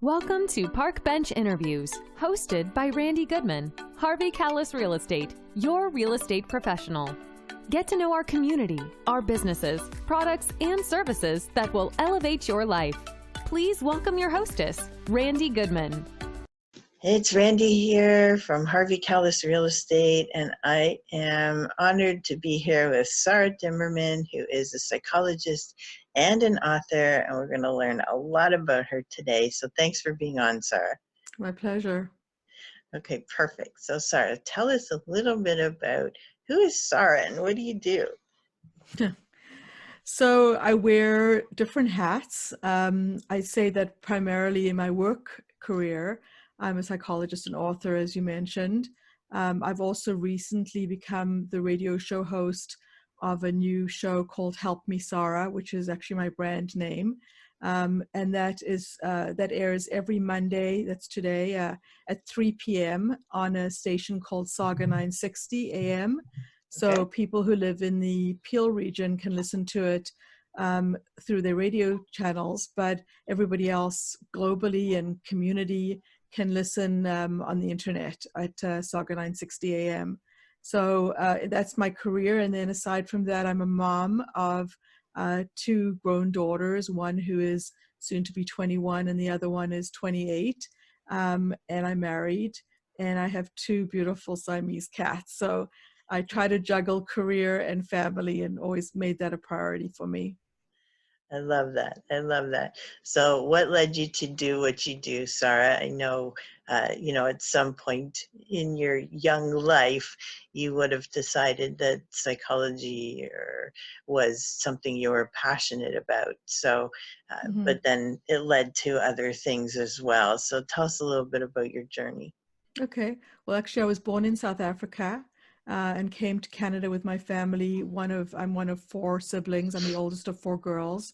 Welcome to Park Bench Interviews, hosted by Randy Goodman, Harvey Callis Real Estate, your real estate professional. Get to know our community, our businesses, products, and services that will elevate your life. Please welcome your hostess, Randy Goodman. Hey, it's Randy here from Harvey Callis Real Estate, and I am honored to be here with Sara Dimerman, who is a psychologist and an author, and we're going to learn a lot about her today. So thanks for being on, Sara. My pleasure. Okay, perfect. So Sara, tell us a little bit about who is Sara and what do you do? So I wear different hats. I say that primarily in my work career, I'm a psychologist and author, as you mentioned. I've also recently become the radio show host of a new show called Help Me Sara, which is actually my brand name. And that airs every Monday, that's today, at 3 p.m. on a station called Saga 960 AM. So Okay. people who live in the Peel region can listen to it through their radio channels, but everybody else globally and community can listen on the internet at Saga 960 AM. So that's my career. And then aside from that, I'm a mom of two grown daughters, one who is soon to be 21 and the other one is 28. And I'm married and I have two beautiful Siamese cats. So I try to juggle career and family and always made that a priority for me. I love that. I love that. So what led you to do what you do, Sara? I know, at some point in your young life, you would have decided that psychology was something you were passionate about. So, but then it led to other things as well. So tell us a little bit about your journey. Okay. Well, actually, I was born in South Africa and came to Canada with my family. I'm one of four siblings. I'm the oldest of four girls.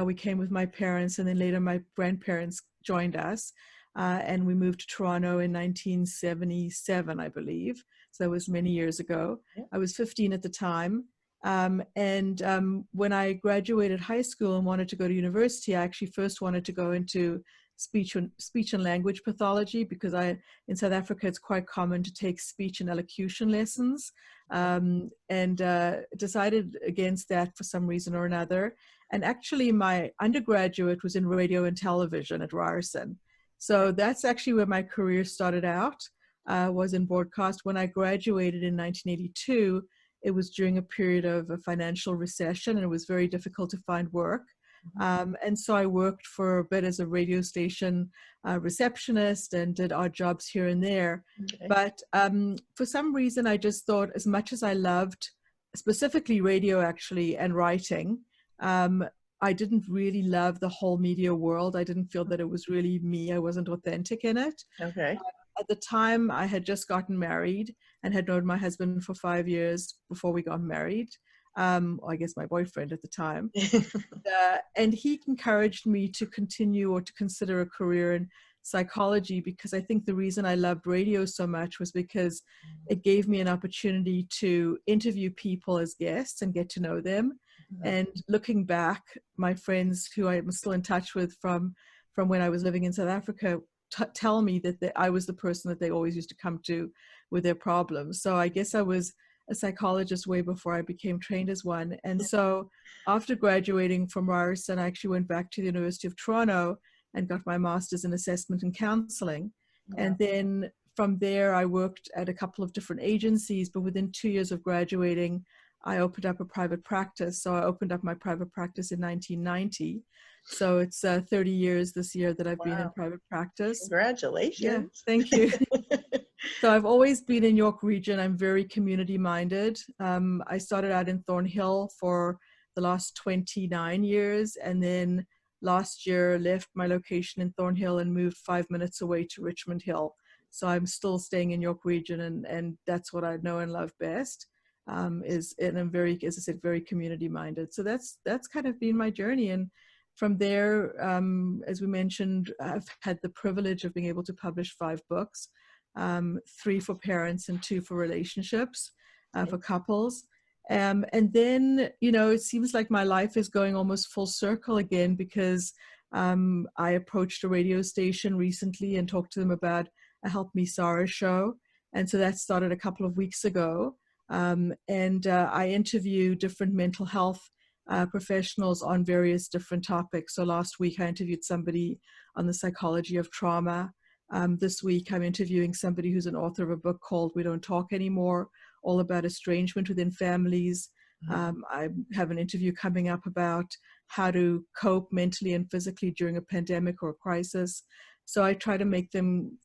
We came with my parents, and then later my grandparents joined us. And we moved to Toronto in 1977, I believe. So that was many years ago. Yeah. I was 15 at the time. When I graduated high school and wanted to go to university, I actually first wanted to go into speech and language pathology, because in South Africa it's quite common to take speech and elocution lessons, and decided against that for some reason or another. And actually my undergraduate was in radio and television at Ryerson. So that's actually where my career started out, was in broadcast. When I graduated in 1982, it was during a period of a financial recession and it was very difficult to find work. And so I worked for a bit as a radio station receptionist and did odd jobs here and there. Okay. But for some reason, I just thought, as much as I loved specifically radio actually and writing, I didn't really love the whole media world. I didn't feel that it was really me. I wasn't authentic in it. Okay. At the time, I had just gotten married and had known my husband for 5 years before we got married. I guess my boyfriend at the time. And he encouraged me to continue or to consider a career in psychology, because I think the reason I loved radio so much was because it gave me an opportunity to interview people as guests and get to know them. And looking back, my friends who I'm still in touch with from when I was living in South Africa tell me that I was the person that they always used to come to with their problems. So I guess I was a psychologist way before I became trained as one. And so after graduating from Ryerson, I actually went back to the University of Toronto and got my master's in assessment and counseling. Wow. And then from there, I worked at a couple of different agencies, but within 2 years of graduating, I opened up a private practice. So I opened up my private practice in 1990. So it's 30 years this year that I've been in private practice. Congratulations. Yeah, thank you. So I've always been in York Region. I'm very community minded. I started out in Thornhill for the last 29 years. And then last year left my location in Thornhill and moved 5 minutes away to Richmond Hill. So I'm still staying in York Region, and that's what I know and love best. And I'm very, as I said, very community minded. So that's kind of been my journey. And from there, as we mentioned, I've had the privilege of being able to publish 5 books, 3 for parents and 2 for relationships, for couples. And then, it seems like my life is going almost full circle again, because I approached a radio station recently and talked to them about a Help Me Sara show. And so that started a couple of weeks ago. I interview different mental health professionals on various different topics. So last week I interviewed somebody on the psychology of trauma. This week I'm interviewing somebody who's an author of a book called We Don't Talk Anymore, all about estrangement within families. I have an interview coming up about how to cope mentally and physically during a pandemic or a crisis. So I try to make them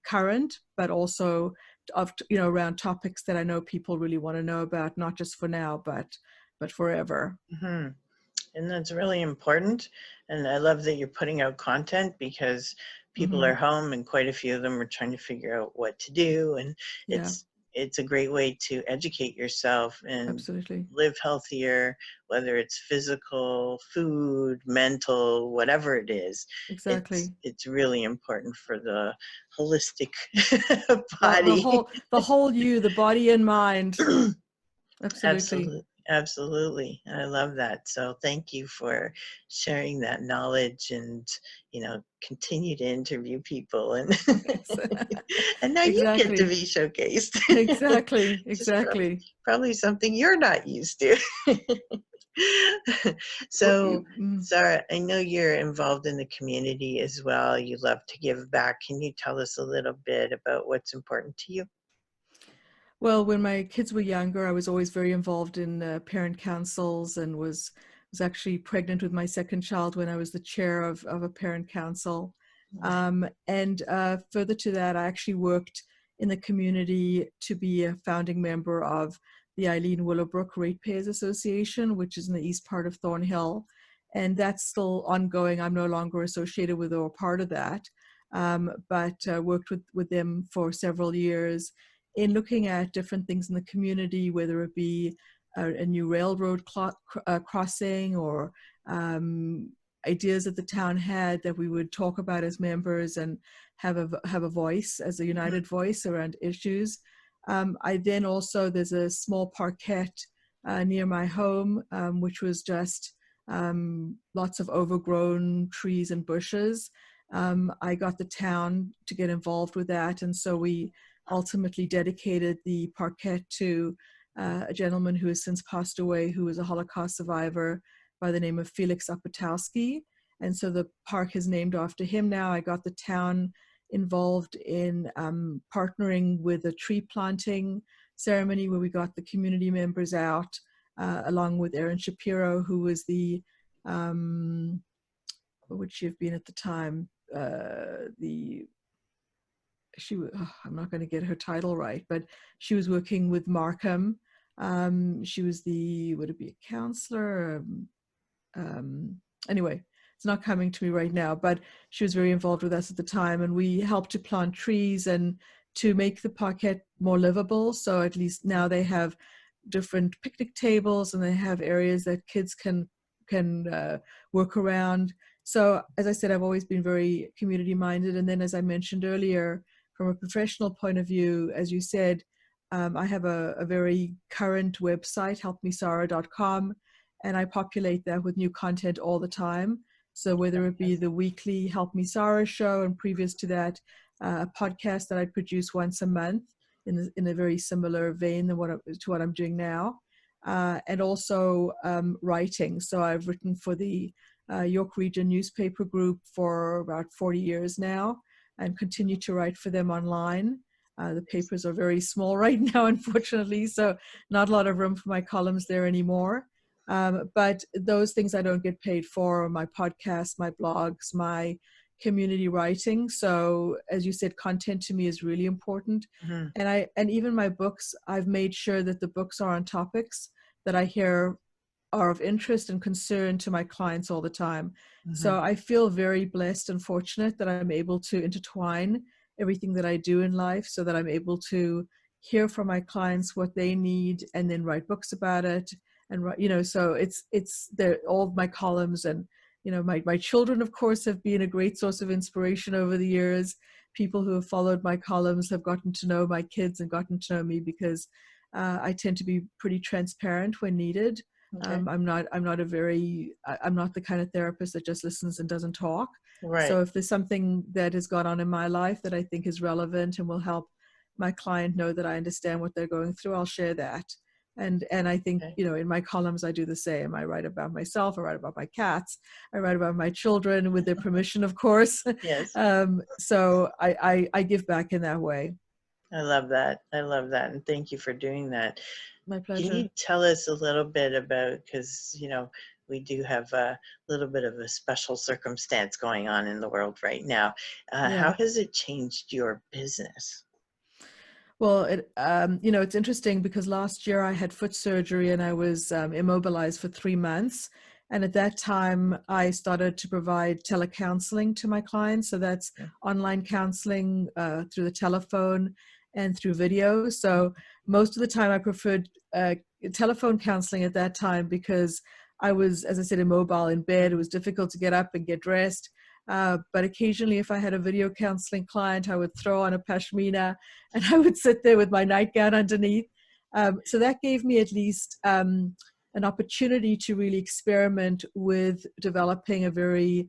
current, but also around topics that I know people really want to know about, not just for now, but forever. Mm-hmm. And that's really important. And I love that you're putting out content, because people are home and quite a few of them are trying to figure out what to do. And Yeah, it's a great way to educate yourself and absolutely. live healthier, whether it's physical, food, mental, whatever it is. Exactly. It's really important for the holistic The body. the whole you, the body and mind. Absolutely. Absolutely. Absolutely. I love that. So thank you for sharing that knowledge, and, continue to interview people, and Yes. and now you get to Exactly. be showcased. Exactly. Which is Exactly. probably something you're not used to. Well, So, Sarah, I know you're involved in the community as well. You love to give back. Can you tell us a little bit about what's important to you? Well, when my kids were younger, I was always very involved in parent councils, and was actually pregnant with my second child when I was the chair of a parent council. Further to that, I actually worked in the community to be a founding member of the Eileen Willowbrook Ratepayers Association, which is in the east part of Thornhill. And that's still ongoing. I'm no longer associated with or part of that, but worked with them for several years in looking at different things in the community, whether it be a new railroad crossing, or ideas that the town had that we would talk about as members and have a voice, as a united voice around issues. I then also, there's a small parquet near my home, which was just lots of overgrown trees and bushes. I got the town to get involved with that, and so we ultimately dedicated the parquet to a gentleman who has since passed away, who was a Holocaust survivor by the name of Felix Apatowski. And so the park is named after him now. I got the town involved in partnering with a tree planting ceremony where we got the community members out, along with Erin Shapiro, who was the, what would she have been at the time? I'm not going to get her title right, but she was working with Markham. She was would it be a counselor? Anyway, it's not coming to me right now, but she was very involved with us at the time, and we helped to plant trees and to make the parquet more livable. So at least now they have different picnic tables, and they have areas that kids can work around. So as I said, I've always been very community minded. And then, as I mentioned earlier, from a professional point of view, as you said, I have a very current website, helpmesara.com, and I populate that with new content all the time. So whether it be the weekly Help Me Sara show, and previous to that, a podcast that I produce once a month in a very similar vein to what I'm doing now, and also writing. So I've written for the York Region newspaper group for about 40 years now, and continue to write for them online. The papers are very small right now, unfortunately, so not a lot of room for my columns there anymore. But those things I don't get paid for: my podcasts, my blogs, my community writing. So as you said, content to me is really important. And even my books, I've made sure that the books are on topics that I hear are of interest and concern to my clients all the time. So I feel very blessed and fortunate that I'm able to intertwine everything that I do in life, so that I'm able to hear from my clients what they need and then write books about it. And so it's all of my columns, and my children, of course, have been a great source of inspiration over the years. People who have followed my columns have gotten to know my kids and gotten to know me, because I tend to be pretty transparent when needed. Okay. I'm not I'm not the kind of therapist that just listens and doesn't talk. So Right. if there's something that has gone on in my life that I think is relevant and will help my client know that I understand what they're going through, I'll share that. And I think, Okay. in my columns, I do the same. I write about myself, I write about my cats, I write about my children with their permission, of course. Yes. So I give back in that way. I love that. I love that. And thank you for doing that. My Can pleasure. you tell us a little bit about, because, we do have a little bit of a special circumstance going on in the world right now. Yeah. How has it changed your business? Well, it's interesting because last year I had foot surgery and I was immobilized for 3 months. And at that time, I started to provide telecounseling to my clients. So that's Okay. online counseling through the telephone and through video. So most of the time, I preferred telephone counseling at that time because I was, as I said, immobile in bed. It was difficult to get up and get dressed. But occasionally, if I had a video counseling client, I would throw on a pashmina and I would sit there with my nightgown underneath. So that gave me at least an opportunity to really experiment with developing a very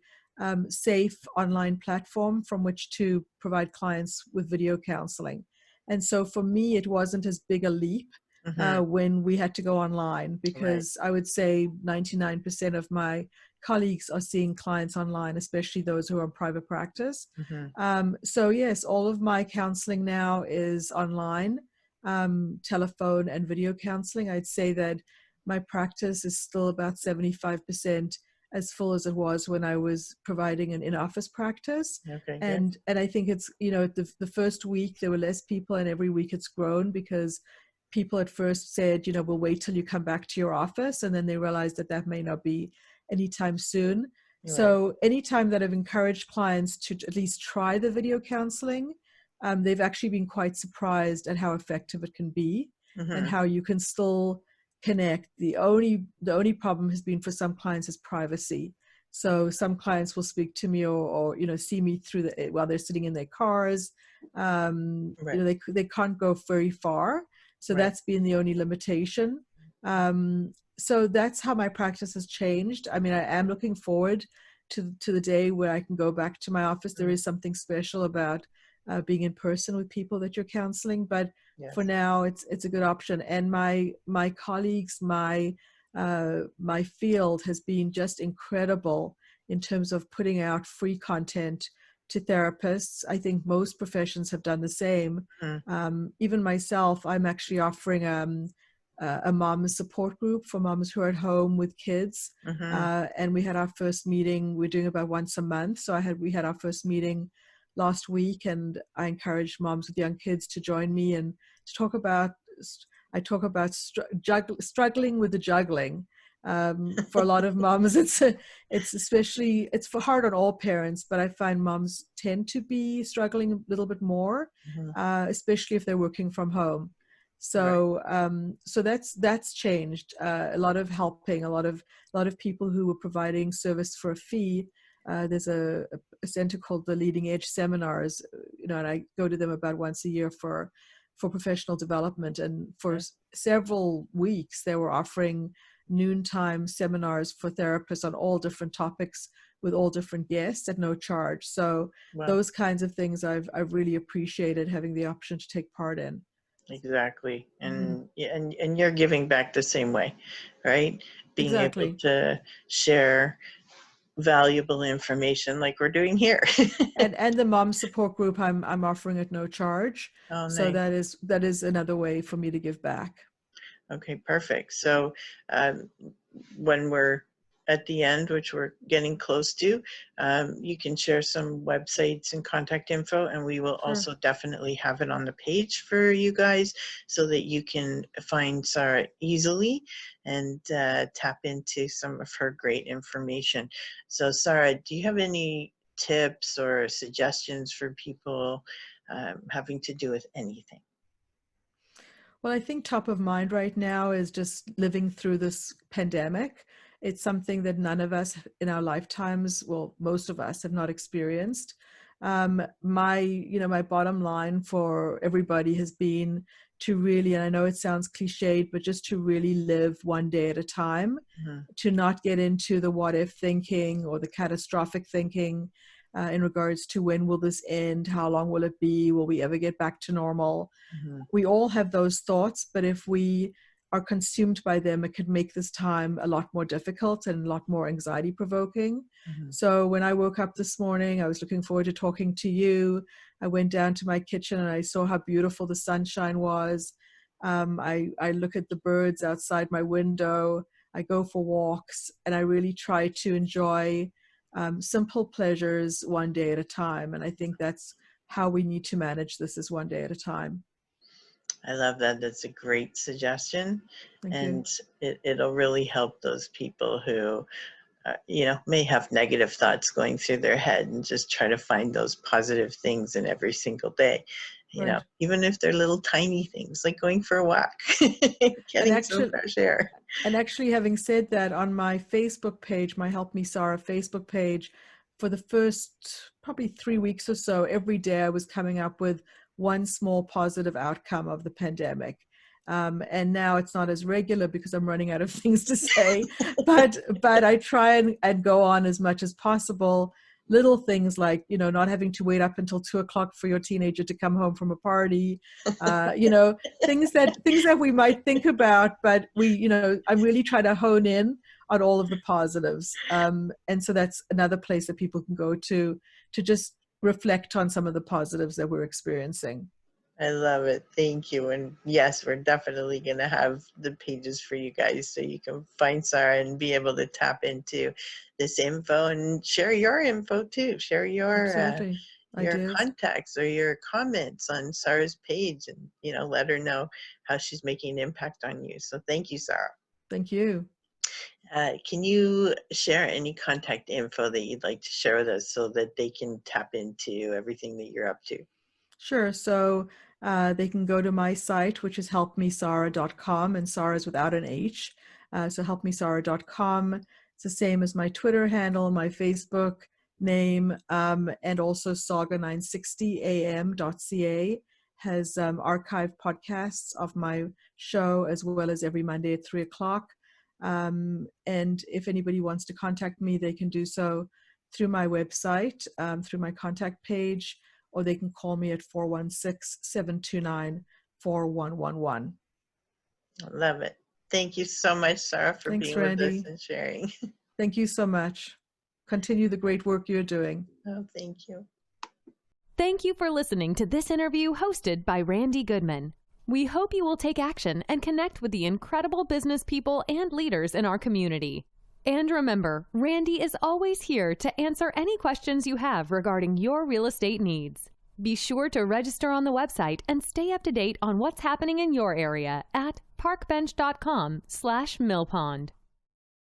safe online platform from which to provide clients with video counseling. And so for me, it wasn't as big a leap Mm-hmm. when we had to go online, Right. because I would say 99% of my colleagues are seeing clients online, especially those who are in private practice. Mm-hmm. So yes, all of my counseling now is online, telephone and video counseling. I'd say that my practice is still about 75% as full as it was when I was providing an in-office practice. Okay, good. And I think it's, the first week there were less people, and every week it's grown because people at first said, we'll wait till you come back to your office. And then they realized that that may not be anytime soon. Right. So anytime that I've encouraged clients to at least try the video counseling, they've actually been quite surprised at how effective it can be and Mm-hmm. how you can still connect. The only problem has been for some clients is privacy. So some clients will speak to me or see me while they're sitting in their cars. Right. They can't go very far. So Right. that's been the only limitation. So that's how my practice has changed. I mean, I am looking forward to the day where I can go back to my office. There is something special about being in person with people that you're counseling, but for Yes. now, it's a good option. And my colleagues, my field has been just incredible in terms of putting out free content to therapists. I think most professions have done the same. Mm-hmm. Even myself, I'm actually offering a mom support group for moms who are at home with kids. Mm-hmm. And we had our first meeting. We're doing about once a month. So we had our first meeting last week, and I encouraged moms with young kids to join me and to talk about. I talk about struggling with the juggling. For a lot of moms, it's hard on all parents, but I find moms tend to be struggling a little bit more, Mm-hmm. especially if they're working from home. Right. So that's changed. A lot of helping, a lot of people who were providing service for a fee. There's a center called the Leading Edge Seminars, and I go to them about once a year for professional development. And for several weeks, they were offering noontime seminars for therapists on all different topics with all different guests at no charge. So Well, those kinds of things I've really appreciated having the option to take part in. exactly. Mm-hmm. And you're giving back the same way, right? Being able Exactly. to share valuable information like we're doing here. And the mom support group I'm offering at no charge. Oh, So nice. that is another way for me to give back. Okay, perfect. So when we're at the end, which we're getting close to, you can share some websites and contact info, and we will Sure. also definitely have it on the page for you guys so that you can find Sara easily and tap into some of her great information. So Sara, do you have any tips or suggestions for people having to do with anything? Well, I think top of mind right now is just living through this pandemic. It's something that none of us in our lifetimes, well, most of us have not experienced. My bottom line for everybody has been to really, and I know it sounds cliched, but just to really live one day at a time, to not get into the what if thinking or the catastrophic thinking in regards to when will this end, how long will it be, will we ever get back to normal. We all have those thoughts, but if we are consumed by them, it could make this time a lot more difficult and a lot more anxiety provoking. So when I woke up this morning, I was looking forward to talking to you. I went down to my kitchen and I saw how beautiful the sunshine was. I look at the birds outside my window. I go for walks, and I really try to enjoy simple pleasures one day at a time. And I think that's how we need to manage this, is one day at a time. I love that. That's a great suggestion. Thank And you. it'll really help those people who, may have negative thoughts going through their head, and just try to find those positive things in every single day. Right. Even if they're little tiny things like going for a walk, getting some fresh air. And actually, having said that, on my Facebook page, my Help Me Sara Facebook page, for the first probably 3 weeks or so, every day I was coming up with one small positive outcome of the pandemic. And now it's not as regular because I'm running out of things to say, but I try and go on as much as possible. Little things like, not having to wait up until 2:00 for your teenager to come home from a party, things that we might think about, but I'm really trying to hone in on all of the positives. And so that's another place that people can go to just reflect on some of the positives that we're experiencing. I love it. Thank you. And yes, we're definitely going to have the pages for you guys so you can find Sara and be able to tap into this info and share your info too. Share your contacts or your comments on Sara's page, and let her know how she's making an impact on you. So thank you, Sara. Thank you. Can you share any contact info that you'd like to share with us so that they can tap into everything that you're up to? Sure. So they can go to my site, which is helpmesara.com, and Sara is without an H. So helpmesara.com. It's the same as my Twitter handle, my Facebook name, and also saga960am.ca has archived podcasts of my show, as well as every Monday at 3:00. And if anybody wants to contact me, they can do so through my website, through my contact page, or they can call me at 416-729-4111. I love it. Thank you so much, Sara, for being Randy. with us and sharing. Thank you so much. Continue the great work you're doing. Oh, thank you. Thank you for listening to this interview hosted by Randy Goodman. We hope you will take action and connect with the incredible business people and leaders in our community. And remember, Randy is always here to answer any questions you have regarding your real estate needs. Be sure to register on the website and stay up to date on what's happening in your area at parkbench.com/millpond.